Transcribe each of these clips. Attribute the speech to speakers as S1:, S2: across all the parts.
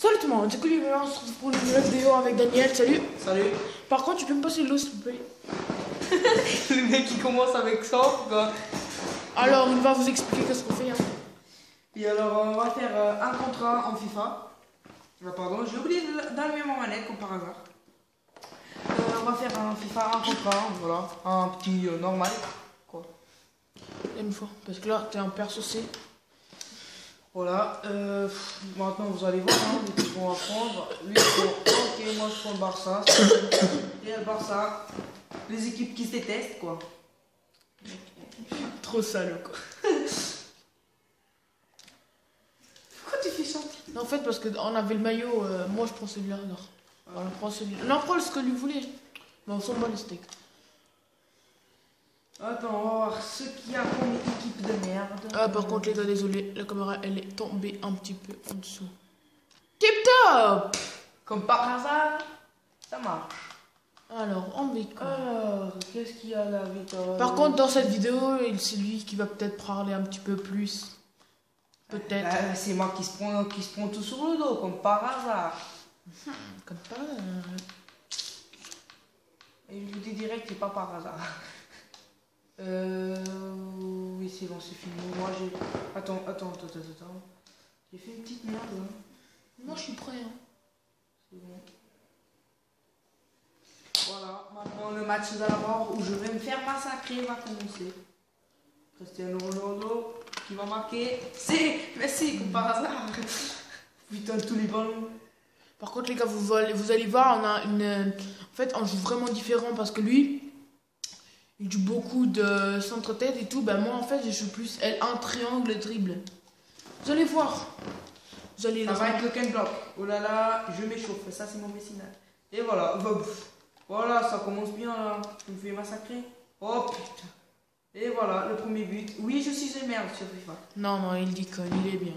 S1: Salut tout le monde, c'est Colis, on se retrouve pour une nouvelle vidéo avec Daniel, salut.
S2: Salut.
S1: Par contre, tu peux me passer l'eau s'il te plaît?
S2: Le mec qui commence avec ça, quoi.
S1: Alors, il va vous expliquer qu'est-ce qu'on fait. Hein.
S2: Et alors, on va faire un contrat en FIFA. Pardon, j'ai oublié d'allumer ma manette, comme par hasard. On va faire un FIFA, un contrat, voilà. Un petit normal, quoi.
S1: Une fois, parce que là, t'es en perso C.
S2: Voilà, maintenant vous allez voir hein, les trucs qu'on va prendre. Lui, ok, moi je prends le Barça. Et le Barça, les équipes qui se détestent, quoi.
S1: Trop salaud, quoi.
S2: Pourquoi tu fais ça?
S1: Non, en fait, parce qu'on avait le maillot, moi je prends celui-là, alors. On prend celui-là. Non, prends ce que lui voulait. Mais on s'en bat les steaks.
S2: Attends, on va voir ce qu'il y a comme équipe de merde.
S1: Ah, par contre, les gars, désolé, la caméra elle est tombée un petit peu en dessous. Tip top!
S2: Comme par hasard, ça marche.
S1: Alors, en béco.
S2: Alors, qu'est-ce qu'il y a là, Victor?
S1: Par contre, dans cette vidéo, c'est lui qui va peut-être parler un petit peu plus. Peut-être.
S2: C'est moi qui se prend tout sur le dos, comme par hasard.
S1: Comme pas.
S2: Et je vous dis direct, c'est pas par hasard. Oui, c'est bon, c'est fini. Moi, j'ai... Attends. J'ai fait une petite merde, là.
S1: Moi, je suis prêt. Hein.
S2: C'est bon. Voilà, maintenant le match d'abord où je vais me faire massacrer va commencer. Cristiano Ronaldo qui va marquer. C'est Messi, comme par hasard. Putain, tous les ballons.
S1: Par contre, les gars, vous allez voir, on a une. En fait, on joue vraiment différent parce que lui, il joue beaucoup de centre-tête et tout. Ben, moi, en fait, je joue plus L1 triangle dribble. Vous allez voir. Vous allez
S2: Ça va être le Ken Block. Oh là là, je m'échauffe. Ça, c'est mauvais signal. Et voilà. Voilà, ça commence bien là. Je me fais massacrer. Oh putain. Et voilà, le premier but. Oui, je suis une merde sur FIFA.
S1: Non, non, il dit qu'il est bien.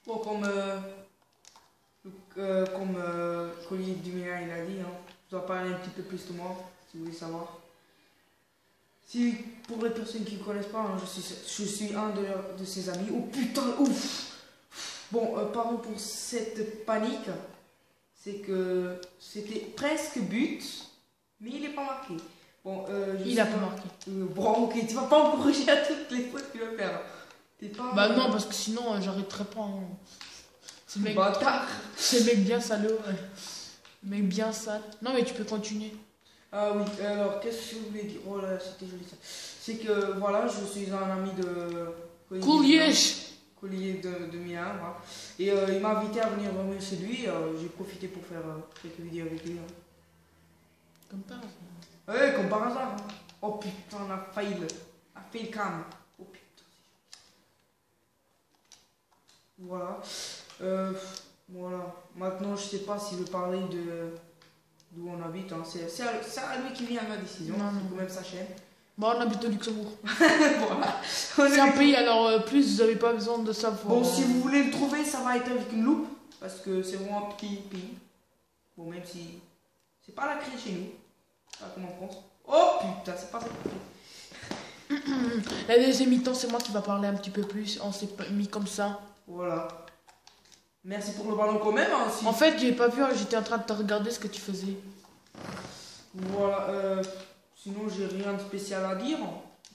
S2: Bon, comme Colis Dumina il a dit, hein, je dois parler un petit peu plus de moi, si vous voulez savoir. Si, pour les personnes qui ne connaissent pas, hein, je suis un de ses amis. Oh putain, ouf. Bon, pardon pour cette panique. C'est que c'était presque but, mais il n'est pas marqué. Bon,
S1: Il a pas marqué.
S2: Bon, ok, tu vas pas me corriger à toutes les fautes que tu vas faire. Pas,
S1: bah non, parce que sinon, j'arrêterai pas. Hein. C'est mec...
S2: bâtard.
S1: C'est mec bien salaud. Ouais. Mec bien sale. Non, mais tu peux continuer.
S2: Ah oui, alors qu'est-ce que je voulais dire? Oh là, c'était joli ça. C'est que voilà, je suis un ami de Colis de Milan, voilà. Et il m'a invité à venir chez lui. J'ai profité pour faire quelques vidéos avec lui. Hein.
S1: Comme par hasard.
S2: Ouais, comme par hasard. Hein. Oh putain, on a failli le cam. Oh putain. Voilà. Voilà. Maintenant, je sais pas s'il veut parler d'où on habite. Hein. C'est à lui qui vient à ma décision. C'est quand même sa chaîne.
S1: Bon, on habite au Luxembourg.
S2: Voilà.
S1: C'est un pays, alors plus vous n'avez pas besoin de savoir.
S2: Bon, si vous voulez le trouver, ça va être avec une loupe. Parce que c'est vraiment un petit pays. Bon, même si c'est pas la crise chez nous. Pas comme en France. Oh putain, c'est pas ça.
S1: La deuxième mi-temps, c'est moi qui va parler un petit peu plus. On s'est mis comme ça.
S2: Voilà. Merci pour le ballon quand même. Hein, si...
S1: En fait, j'ai pas vu, j'étais en train de te regarder ce que tu faisais.
S2: Voilà. Sinon, j'ai rien de spécial à dire.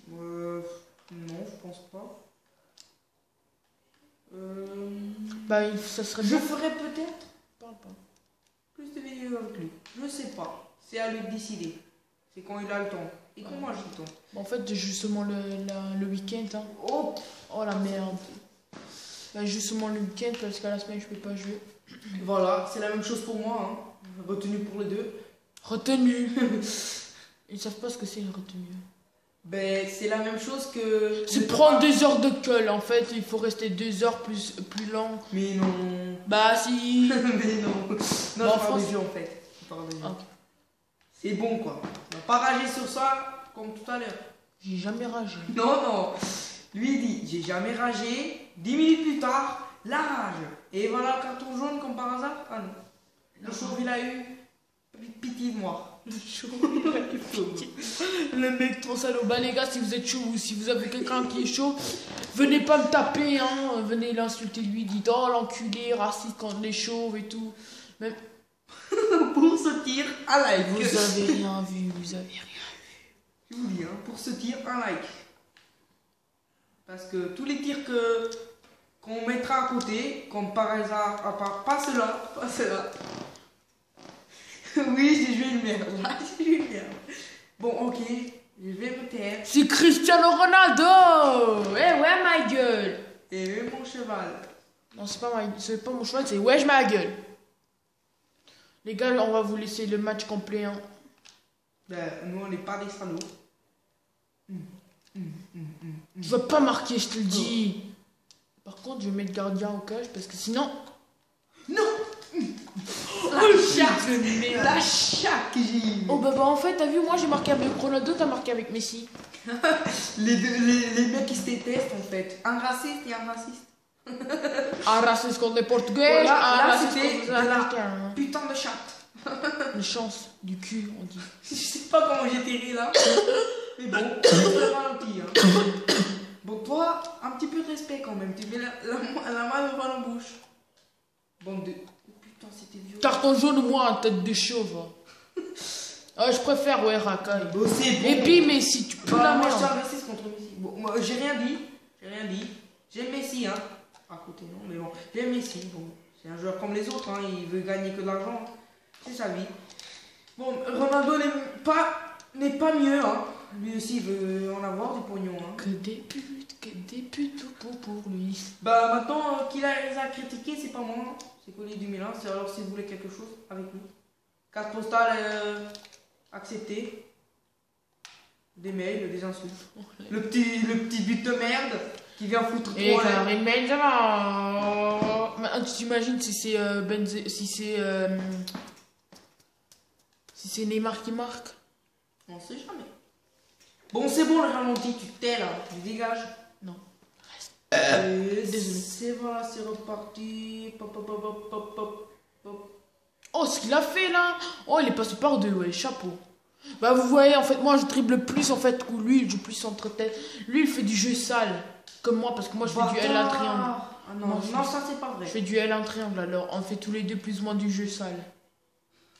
S2: Non, je pense pas.
S1: Bah, ça serait
S2: Je
S1: bien.
S2: ferai peut-être
S1: Parle pas.
S2: plus de vidéos avec lui. Je sais pas. C'est à lui de décider. C'est quand il a le temps. Et quand moi j'ai le temps.
S1: Bon, en fait, justement le week-end. Hein.
S2: Oh,
S1: Oh la merde. Bah, justement le week-end parce qu'à la semaine, je peux pas jouer.
S2: voilà, c'est la même chose pour moi. Hein. Retenu pour les deux.
S1: Retenue. Ils savent pas ce que c'est une retenue.
S2: Ben, c'est la même chose que...
S1: C'est prendre 2 heures de colle. En fait, il faut rester 2 heures plus lent.
S2: Mais non.
S1: Bah si.
S2: Mais non. Non,
S1: Bon,
S2: je parle de jeu en fait.
S1: Okay.
S2: C'est bon quoi. On va pas rager sur ça comme tout à l'heure.
S1: J'ai jamais ragé.
S2: Non. Lui il dit, j'ai jamais ragé. 10 minutes plus tard, la rage. Et voilà le carton jaune comme par hasard. Ah non. Le chauve il a eu pitié de moi.
S1: Le chaud. Le mec trop salaud. Bah les gars, si vous êtes chaud ou si vous avez quelqu'un qui est chaud, venez pas me taper, hein. Venez l'insulter lui, dites oh l'enculé, raciste contre les chauves et tout. Même
S2: Pour ce tir, un like.
S1: vous avez rien vu, vous avez rien.
S2: Je vous dis, hein, pour ce tir, un like. Parce que tous les tirs qu'on mettra à côté, comme par hasard, à part, pas cela, pas cela. Oui, j'ai joué une merde. Là, j'ai joué une merde. Bon, ok, je vais me taire.
S1: C'est Cristiano Ronaldo. Eh ouais ma gueule.
S2: Et mon cheval.
S1: Non, c'est pas mon cheval, c'est wesh ma gueule. Les gars, on va vous laisser le match complet. Hein.
S2: Ben, nous, on n'est pas des salauds.
S1: Tu vas pas marquer, je te le dis. Par contre, je vais mettre gardien au cage parce que sinon.
S2: Non.
S1: Oh, chaque de merde.
S2: La chaque que j'ai eu.
S1: Oh bah en fait, t'as vu, moi j'ai marqué avec Ronaldo, t'as marqué avec Messi.
S2: Les mecs qui se détestent en fait. Un raciste et un raciste.
S1: Un raciste contre les Portugais,
S2: Voilà,
S1: un
S2: là,
S1: raciste
S2: c'était
S1: contre les
S2: de la-
S1: Américains.
S2: Putain de chatte.
S1: Une chance du cul, on dit.
S2: Je sais pas comment j'ai tiré là. Mais bon, c'est ralenti. Hein. Bon, toi, un petit peu de respect quand même. Tu mets la main devant la bouche. Bon, oh putain, c'était violent.
S1: Carton jaune, moi, en tête de chauve. Ah, je préfère, ouais, Rakai.
S2: Bon, c'est bon.
S1: Et puis Messi, tu peux la
S2: Moi, je suis
S1: merde.
S2: un raciste contre Messi. Bon, moi, j'ai rien dit. J'ai rien dit. J'aime Messi, hein. À côté, non, mais bon. J'aime Messi. Bon, c'est un joueur comme les autres, hein. Il veut gagner que de l'argent. C'est sa vie. Bon, Ronaldo n'est pas mieux, hein. Lui aussi, il veut en avoir du pognon, hein.
S1: Que des putes pour lui.
S2: Bah, maintenant qu'il a les a critiqués, c'est pas moi. Hein. C'est Collier du Milan. C'est alors si vous voulez quelque chose avec nous. Carte postale acceptée. Des mails, des insultes. Le petit but de merde qui vient foutre
S1: Et
S2: trop.
S1: Karim Benzema. Maintenant, tu t'imagines si c'est si c'est Neymar qui marque.
S2: On sait jamais. Bon, c'est bon le ralenti, tu te tais là, tu dégages.
S1: Non.
S2: Désolé. C'est voilà, c'est reparti. Pop, pop, pop, pop, pop, pop, pop.
S1: Oh, ce qu'il a fait là. Oh, il est passé par deux, ouais, chapeau. Bah, vous voyez, en fait, moi je dribble plus en fait que lui, il joue plus entre-tête. Lui, il fait du jeu sale, comme moi, parce que moi je fais du L1 triangle.
S2: Ah non,
S1: Moi,
S2: non, ça c'est pas vrai.
S1: Je fais du L1 triangle, alors on fait tous les deux plus ou moins du jeu sale.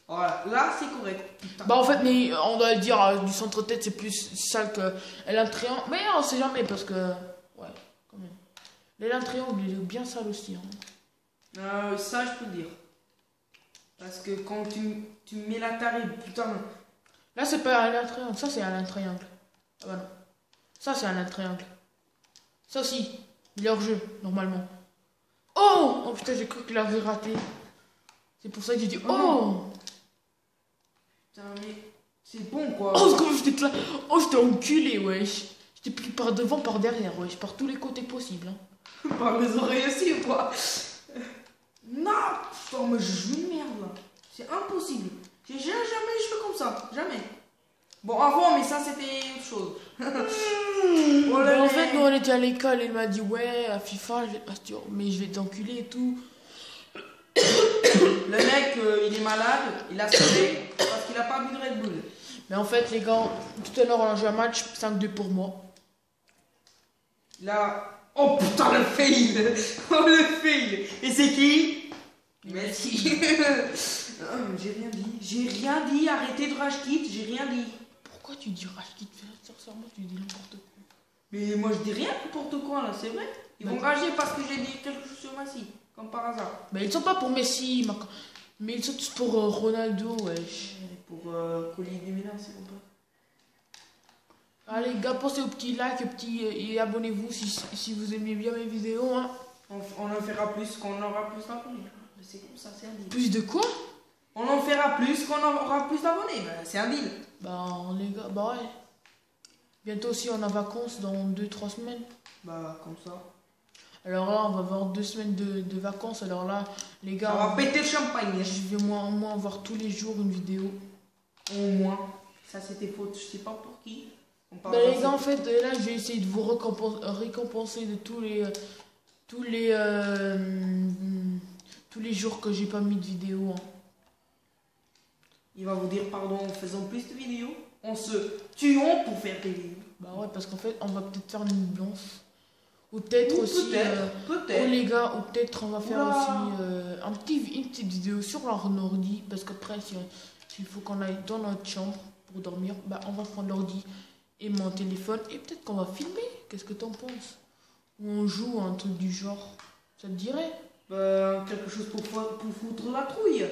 S2: Voilà, là c'est correct. Putain.
S1: Bah, en fait, mais on doit le dire, du centre-tête c'est plus sale que L1 triangle. Mais on sait jamais, parce que. Ouais, quand même. L1 triangle, il est bien sale aussi. Hein.
S2: Ça je peux le dire. Parce que quand tu mets la tarif, putain.
S1: Là, c'est pas un triangle, ça c'est un triangle. Ah bah non. Ça c'est un triangle. Ça aussi, il est hors jeu, normalement. Oh! Oh putain, j'ai cru qu'il avait raté. C'est pour ça que j'ai dit oh!
S2: Putain, mais c'est bon quoi.
S1: Oh, c'est comme j'étais là. Oh, j'étais enculé, wesh. J'étais pris par devant, par derrière, wesh. Par tous les côtés possibles. Hein.
S2: Par les oreilles aussi ou quoi? Non! Putain, mais je joue une merde là. C'est impossible. J'ai jamais les cheveux comme ça. Jamais. Bon, avant, mais ça c'était autre chose.
S1: Oh là, en fait, nous on était à l'école, il m'a dit ouais, à FIFA, mais je vais t'enculer et tout.
S2: Le mec, il est malade, il a sauvé parce qu'il a pas bu de Red Bull.
S1: Mais en fait, les gars, tout à l'heure on a joué un match 5-2 pour moi.
S2: Là. Oh putain, le fail! Oh le fail! Et c'est qui? Messi. J'ai rien dit. J'ai rien dit. Arrêtez de rage kit, j'ai rien dit.
S1: Pourquoi tu dis Rashkid? Sincèrement, tu dis n'importe quoi.
S2: Mais moi je dis rien n'importe quoi là, c'est vrai. Ils vont rager parce que j'ai dit quelque chose sur Messi, comme par hasard.
S1: Mais ils sont pas pour Messi, mais ils sont tous pour Ronaldo, wesh.
S2: Pour Collier du Milan, c'est bon.
S1: Allez, gars, pensez au petit like, et abonnez-vous si vous aimez bien mes vidéos. Hein.
S2: On en fera plus quand on aura plus d'abonnés. C'est comme ça, c'est un deal.
S1: Plus de quoi?
S2: On en fera plus quand on aura plus d'abonnés. Bah, c'est un deal.
S1: Bah, les gars, bah ouais. Bientôt aussi, on a vacances dans 2-3 semaines.
S2: Bah, comme ça.
S1: Alors là, on va avoir 2 semaines de vacances. Alors là, les gars,
S2: on va péter le champagne.
S1: Je vais au moins voir tous les jours une vidéo.
S2: Au moins. Ça, c'était faute. Je sais pas pour qui.
S1: Bah, les gars, en fait, là, je vais essayer de vous récompenser de tous les jours que j'ai pas mis de vidéo. Hein.
S2: Il va vous dire pardon, faisons plus de vidéos. On se tuons pour faire des vidéos.
S1: Bah ouais, parce qu'en fait, on va peut-être faire une blanche. Ou peut-être
S2: Ou
S1: aussi.
S2: peut-être.
S1: Oh les gars, ou peut-être on va faire
S2: Oula.
S1: aussi une petite vidéo sur leur ordi. Parce qu'après, s'il faut qu'on aille dans notre chambre pour dormir, bah on va prendre l'ordi et mon téléphone. Et peut-être qu'on va filmer. Qu'est-ce que t'en penses? Ou on joue un truc du genre. Ça te dirait?
S2: Quelque chose pour foutre la trouille.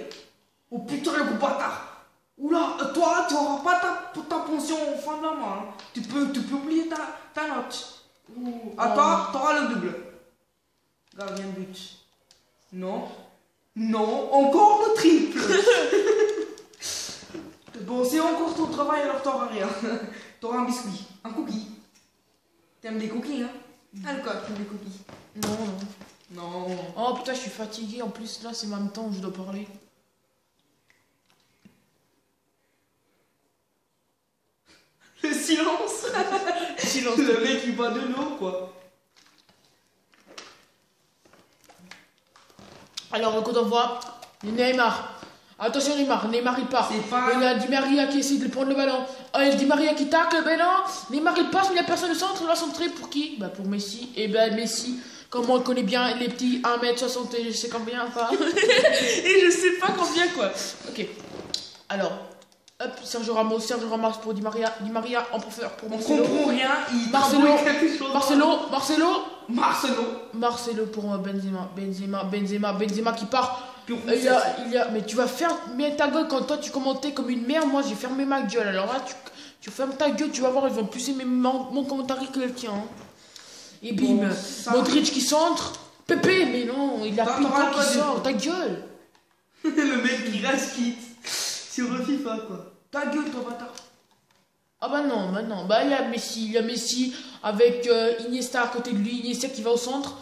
S2: Oh putain, le gros bâtard. Oula, toi, tu n'auras pas ta pension au fin de la main. Hein. Tu peux oublier ta note. Toi, tu auras le double. Gardien de but. Non. Non, encore le triple. Bon, c'est encore ton travail, alors tu n'auras rien. Tu auras un biscuit, un cookie. T'aimes des cookies, hein? Allez, quoi, t'aimes des cookies?
S1: Non, non.
S2: Non.
S1: Oh putain, je suis fatiguée. En plus, là, c'est même temps où je dois parler.
S2: Le silence.
S1: Silence.
S2: Le mec, il boit de l'eau, quoi.
S1: Alors, écoute, on voit Neymar. Attention, Neymar il part.
S2: C'est pas...
S1: Il y a Di Maria qui essaie de prendre le ballon. Oh, il y a Di Maria qui tacle, ben non. Neymar il passe, mais il n'y a personne au centre. Il va centrer pour qui? Bah pour Messi. Et ben Messi, comme on le connaît bien, les petits 1m60 et je sais combien, pas. Et je sais pas combien, quoi. Ok. Alors, hop, Sergio Ramos pour Di Maria. Di Maria en professeur pour
S2: On
S1: Marcelo.
S2: comprend rien, il
S1: Marcelo,
S2: t'envoie quelque chose.
S1: Marcelo pour Benzema qui part.
S2: Pour
S1: Mais tu vas faire ta gueule quand toi tu commentais comme une merde. Moi j'ai fermé ma gueule. Alors là tu fermes ta gueule, tu vas voir, ils vont plus aimer mon commentaire que le tien. Hein. Et bim,
S2: Bon,
S1: Modric qui centre. Pépé, mais non, il a Pinta qui sort. Ta gueule.
S2: Le mec qui reste quitte sur le FIFA, quoi. Ta gueule, ton bâtard.
S1: Ah bah non. Bah il y a Messi avec Iniesta à côté de lui. Iniesta qui va au centre.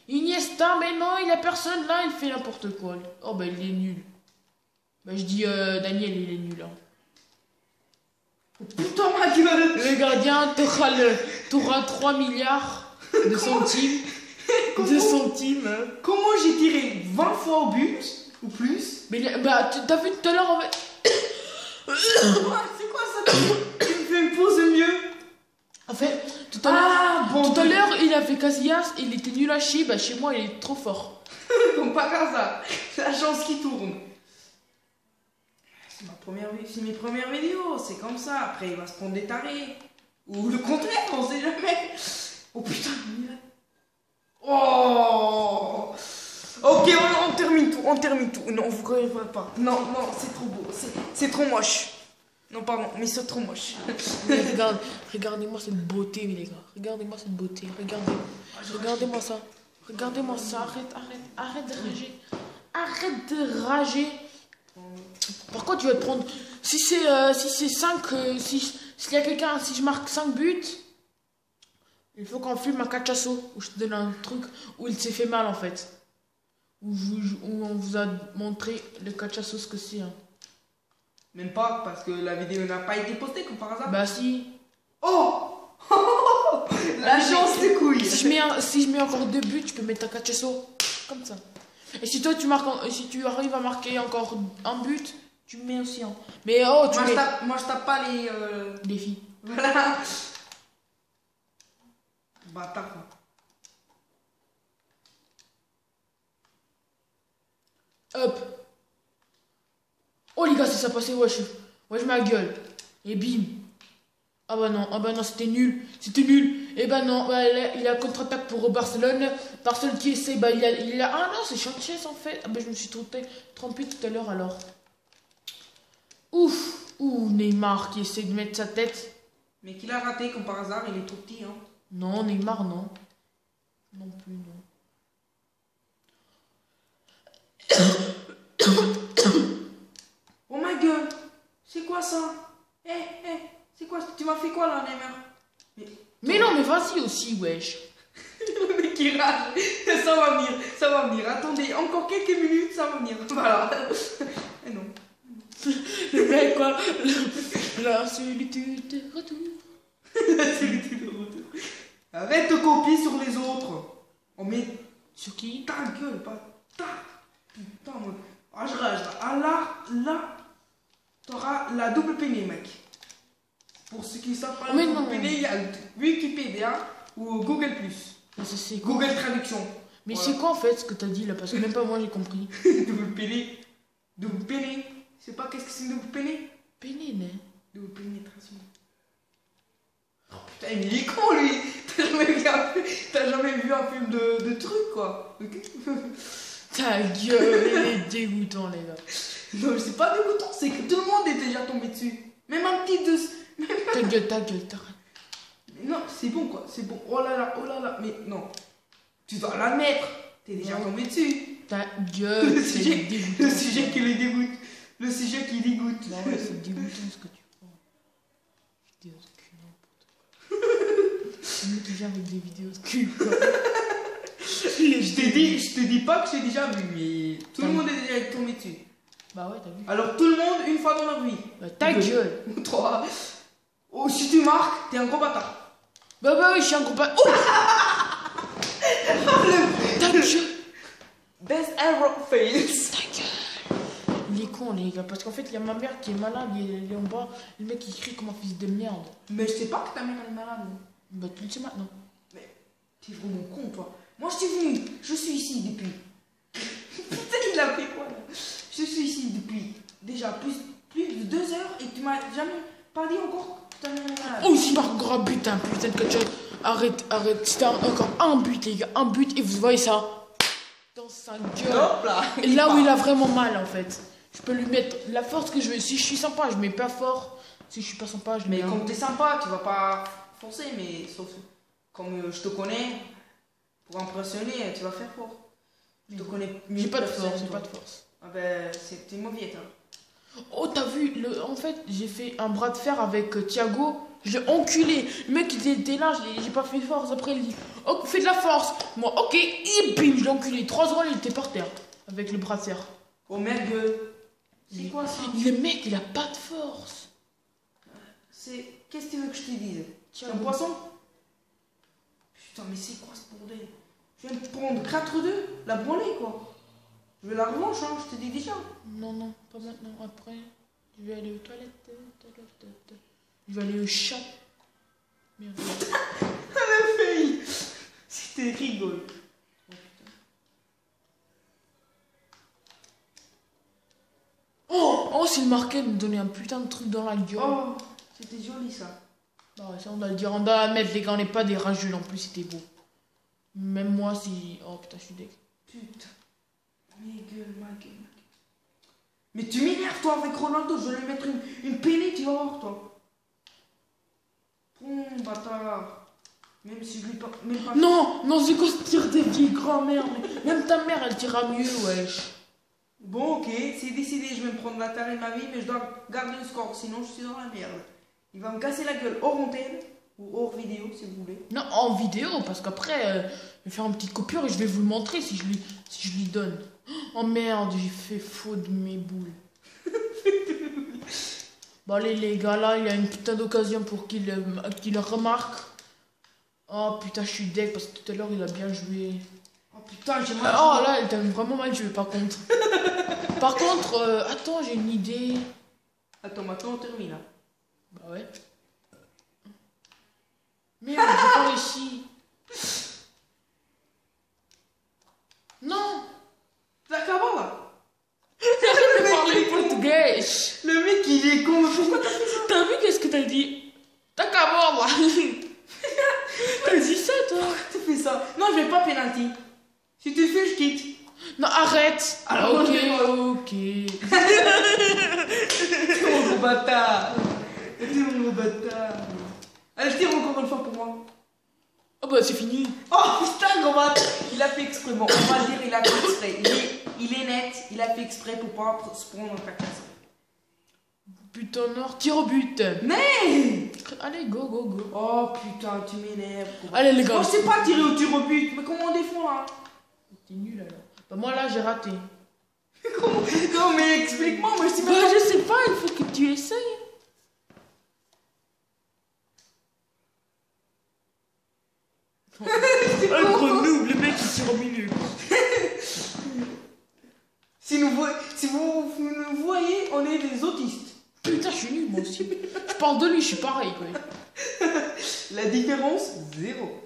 S1: Iniesta, mais non, il a personne là, il fait n'importe quoi. Oh bah il est nul. Bah je dis Daniel, il est nul. Hein.
S2: Oh, putain, ma gueule.
S1: Le gardien, t'auras 3 milliards de centimes.
S2: Comment j'ai tiré 20 fois au but ou plus?
S1: Mais bah t'as vu tout à l'heure en fait.
S2: C'est quoi ça? Tu me fais une pause mieux.
S1: En fait, tout à l'heure, il a fait Casillas, il était nul à chier. Bah chez moi, il est trop fort.
S2: Donc pas comme ça. C'est la chance qui tourne. C'est mes premières vidéos, c'est comme ça. Après, il va se prendre des tarés. Ou le contraire, on sait jamais. Oh putain. Oh. Ok, on termine tout. Non, vous ne croyez pas. Non, c'est trop beau. C'est trop moche. Non, pardon, mais c'est trop moche.
S1: Mais regardez-moi cette beauté, les gars. Regardez-moi cette beauté. Regardez-moi ça. Arrête de rager. Pourquoi tu vas te prendre... Si c'est 5... S'il y a quelqu'un... Si je marque 5 buts... Il faut qu'on filme un cachasso. Où je te donne un truc où il s'est fait mal, en fait. Où on vous a montré le cachasso, ce que c'est. Hein.
S2: Même pas, parce que la vidéo n'a pas été postée, comme par hasard.
S1: Bah si.
S2: Oh. La chance de couilles.
S1: Si je mets encore 2 buts, tu peux mettre un cachasso. Comme ça. Et si toi si tu arrives à marquer encore un but, tu mets aussi un. Mais oh,
S2: moi je tape pas
S1: les filles.
S2: Voilà. Bâtard.
S1: Hop. Oh les gars, ça passait, wesh ma gueule. Et bim. Ah bah non, c'était nul. Et bah non, il a contre-attaque pour Barcelone. Barcelone qui essaie, bah il a... Ah non, c'est Sanchez en fait. Ah bah je me suis trompé tout à l'heure alors. Ouf. Ouh, Neymar qui essaie de mettre sa tête.
S2: Mais qu'il a raté comme par hasard, il est trop petit, hein.
S1: Non, Neymar, non. Non plus, non.
S2: Oh ma gueule. C'est quoi ça? C'est quoi? Tu m'as fait quoi là, Neymar?
S1: Mais non, mais vas-y aussi, wesh.
S2: Le mec qui rage. Ça va venir. Attendez, encore quelques minutes, ça va venir. Voilà. Et non.
S1: Le mec, quoi. La solitude de retour.
S2: La solitude de retour. Arrête de copier sur les autres. On met...
S1: Sur qui?
S2: Ta gueule, pas ta. Putain, moi. Ah, je rage là. Ah, là, t'auras la double peinée, mec. Pour ceux qui savent pas, la
S1: Mais
S2: double
S1: non.
S2: peinée, il y a Wikipédia ou Google+.
S1: Mais ça, c'est quoi?
S2: Google Traduction.
S1: Mais
S2: Voilà.
S1: c'est quoi en fait ce que t'as dit là? Parce que même pas moi j'ai compris.
S2: Double peinée. Double peinée. Je sais pas qu'est-ce que c'est une double peinée?
S1: Pénéné.
S2: Double pénétration. Oh putain, il est con lui. T'as jamais vu un film de trucs quoi. Ok.
S1: Ta gueule, il est dégoûtant les gars.
S2: Non, c'est pas dégoûtant, c'est que tout le monde est déjà tombé dessus. Même un petit de...
S1: Ta gueule, t'arrêtes.
S2: Non, c'est bon quoi, c'est bon. Oh là là, mais non. Tu dois la mettre. T'es déjà
S1: Non.
S2: tombé dessus.
S1: Ta gueule,
S2: Le
S1: c'est
S2: sujet,
S1: dégoûtant.
S2: le sujet qui les dégoûte. Le sujet qui dégoûte.
S1: Bah ouais, c'est dégoûtant ce que tu prends. Vidéo de cul, n'importe quoi. Le mec qui vient avec des vidéos de cul, quoi.
S2: Je te dis pas que j'ai déjà vu, mais tout le monde est déjà tombé dessus.
S1: Bah ouais, t'as vu.
S2: Alors tout le monde, une fois dans leur vie.
S1: Bah, ta gueule.
S2: Ou trois. Oh, si tu marques, t'es un gros bâtard.
S1: Bah oui, je suis un gros pas. Oh ta gueule.
S2: Best ever fails.
S1: Ta gueule. Il est con les gars, parce qu'en fait il y a ma mère qui est malade, il est en bas, le mec il crie comme un fils de merde.
S2: Mais je sais pas que ta mère elle est malade.
S1: Bah tu le sais maintenant.
S2: Mais t'es vraiment con toi. Moi je suis venu, je suis ici depuis. Putain il a fait quoi là? Je suis ici depuis déjà plus de 2 heures et tu m'as jamais pas dit encore que ta mère est malade.
S1: Oh il marque encore un but, hein, putain de catch. Arrête, c'était encore un but les gars, un but et vous voyez ça dans sa gueule.
S2: Hop là.
S1: Et là où il a vraiment mal en fait. Je peux lui mettre la force que je veux. Si je suis sympa, je mets pas fort. Si je suis pas sympa, je
S2: Mais
S1: mets un...
S2: comme t'es sympa, tu vas pas forcer, mais sauf comme je te connais, pour impressionner, tu vas faire fort. Je te connais mieux.
S1: J'ai pas de
S2: que
S1: force,
S2: personne,
S1: j'ai
S2: toi.
S1: pas de force.
S2: Ah ben, t'es mauvais, toi.
S1: Oh, t'as vu, en fait, j'ai fait un bras de fer avec Thiago. Je l'ai enculé. Le mec, il était là, j'ai pas fait force. Après, il dit, oh, fais de la force. Moi, ok, et bim, je l'ai enculé. 3 secondes, il était par terre. Avec le bras de fer.
S2: Oh merde, c'est quoi ça?
S1: Le mec, il a pas de force.
S2: Qu'est-ce que tu veux que je te dise? C'est un poisson? Putain, mais c'est quoi ce bordel? Je viens de prendre 4-2, la branlée quoi. Je veux la revanche, hein, je te dis déjà.
S1: Non, non, pas maintenant. Après, je vais aller aux toilettes. Je vais aller au chat. Merde.
S2: La feuille. C'était rigolo.
S1: Oh, c'est le marquet de me donner un putain de truc dans la gueule.
S2: Oh, c'était joli ça.
S1: Bah ouais, ça on doit le dire, on doit la mettre les gars, on n'est pas des rageux en plus, c'était beau. Même moi si... Oh putain, je suis deg.
S2: Putain. Ma gueule. Mais tu m'énerves toi avec Ronaldo, je vais lui mettre une peinée, tu vas voir toi. Bâtard. Même si je lui pas... Même pas...
S1: Non, non, c'est quoi ce tir des vieilles grand-mères? Même ta mère, elle tira mieux, wesh.
S2: Bon, ok, c'est décidé, je vais me prendre la tarée de ma vie, mais je dois garder le score, sinon je suis dans la merde. Il va me casser la gueule hors antenne, ou hors vidéo, si vous voulez.
S1: Non, en vidéo, parce qu'après, je vais faire une petite coupure et je vais vous le montrer si je lui donne. Oh merde, j'ai fait faux de mes boules. Bon allez les gars, là, il a une putain d'occasion pour qu'il remarque. Oh putain, je suis deg parce que tout à l'heure, il a bien joué.
S2: Oh putain, j'ai mal.
S1: Oh là, elle t'a vraiment mal joué par contre. Par contre, attends, j'ai une idée.
S2: Attends, maintenant on termine là.
S1: Bah ouais. Merde, j'ai pas réussi. Non.
S2: T'acabes là.
S1: Je parlais portugais.
S2: Le mec il est con.
S1: T'as vu qu'est-ce que t'as dit? T'as qu'à voir là. T'as dit ça toi?
S2: Tu fais ça. Non, je vais pas pénalty. Si tu le fais, je quitte.
S1: Non, arrête.
S2: Alors,
S1: ok,
S2: je vais pas.
S1: ok.
S2: T'es mon gros bâtard. T'es mon gros bâtard. Allez, je tire encore une fois pour moi.
S1: Oh bah c'est fini.
S2: Oh putain, gros bâtard. Il a fait exprès. Bon, on va dire il a fait exprès. Il est net. Il a fait exprès pour pas se prendre en cacasse.
S1: Putain noir, tire au but.
S2: Mais
S1: Allez, go, go, go.
S2: oh putain, tu m'énerves.
S1: Allez les gars.
S2: Moi, je sais pas tirer au tir au but. Mais comment on défend là?
S1: T'es nul alors. Bah moi là j'ai raté.
S2: Non, mais explique-moi. Moi, je sais
S1: Bah
S2: pas.
S1: je sais pas, il faut que tu essayes. Oh, le gros noob, le mec il tire au milieu.
S2: Si vous nous voyez, on est des autistes.
S1: Putain, je suis nul, moi aussi. Je parle de lui, je suis pareil, quoi.
S2: La différence, 0.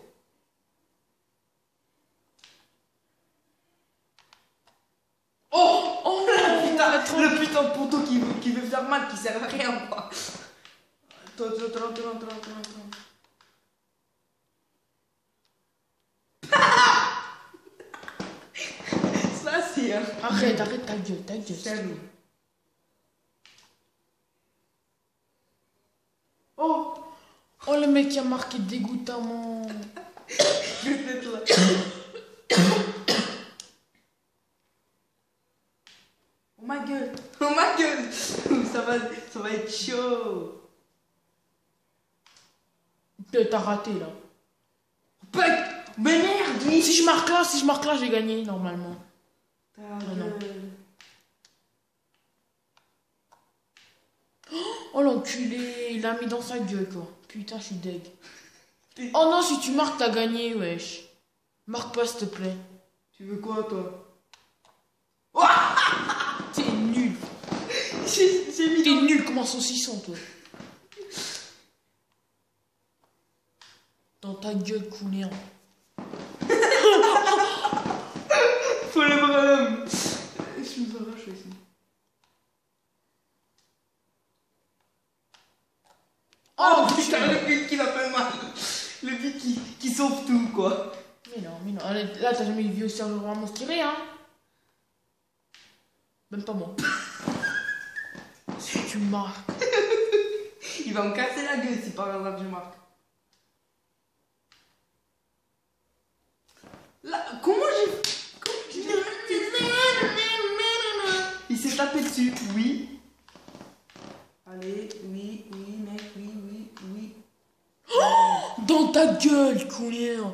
S1: Oh,
S2: putain, le putain de poteau qui veut faire mal, qui sert à rien, quoi. Attends. Ça, c'est un...
S1: Arrête ta gueule,
S2: Salut.
S1: Oh, le mec qui a marqué dégoûtamment.
S2: Je vais être là. Oh ma gueule. Ça va être chaud.
S1: T'as raté, là.
S2: Mais merde, oui.
S1: Si je marque là, j'ai gagné, normalement. Non. Oh, l'enculé, il l'a mis dans sa gueule, quoi. Putain, je suis deg. Oh non, si tu marques, t'as gagné, wesh. Marque pas, s'il te plaît.
S2: Tu veux quoi, toi?
S1: T'es nul.
S2: J'ai mis
S1: T'es nul comme un saucisson, toi. Dans ta gueule, counéant.
S2: Faut le bonhomme. Je me arrache aussi. Oh putain, le but qui m'a fait mal. Le but qui sauve tout, quoi.
S1: Mais non. Allez, là, t'as jamais vu Sergio Ramos tirer, hein? Même pas moi. Si tu marques.
S2: Il va me casser la gueule si par hasard je marque. Là, comment j'ai... Il s'est tapé dessus, oui. Allez, oui, mec, oui.
S1: Dans ta gueule, couillère.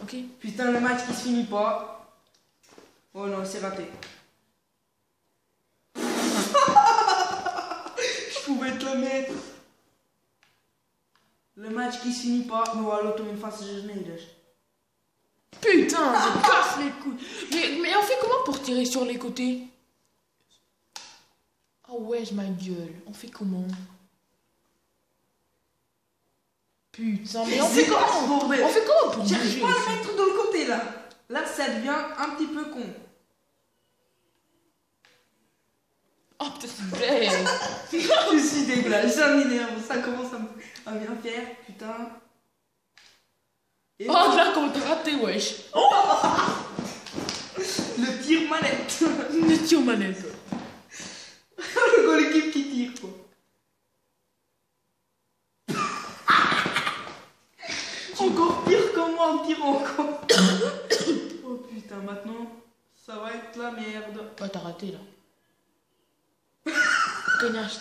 S1: Ok.
S2: Putain, le match qui se finit pas. Oh non, c'est raté. Je pouvais te le mettre. Le match qui se finit pas. Mais voilà, l'auto une face, je n'ai pas.
S1: Putain, je casse les couilles. Mais on fait comment pour tirer sur les côtés? Oh ouais, ma gueule. On fait comment? Putain, mais on fait comment? On fait comment pour
S2: J'arrive
S1: bouger
S2: pas à
S1: ici?
S2: le mettre de l'autre côté là. Là, ça devient un petit peu con.
S1: Oh putain, c'est bête.
S2: Je suis dégueulasse, ça m'énerve. Ça commence à bien faire, putain. Et
S1: Oh là, comment t'as raté, wesh.
S2: le tir manette.
S1: Le tir manette.
S2: Le goal équipe qui tire, quoi. Encore pire que moi en tirant, quoi. Oh putain, maintenant, ça va être la merde.
S1: Ouais, t'as raté là. Cognache.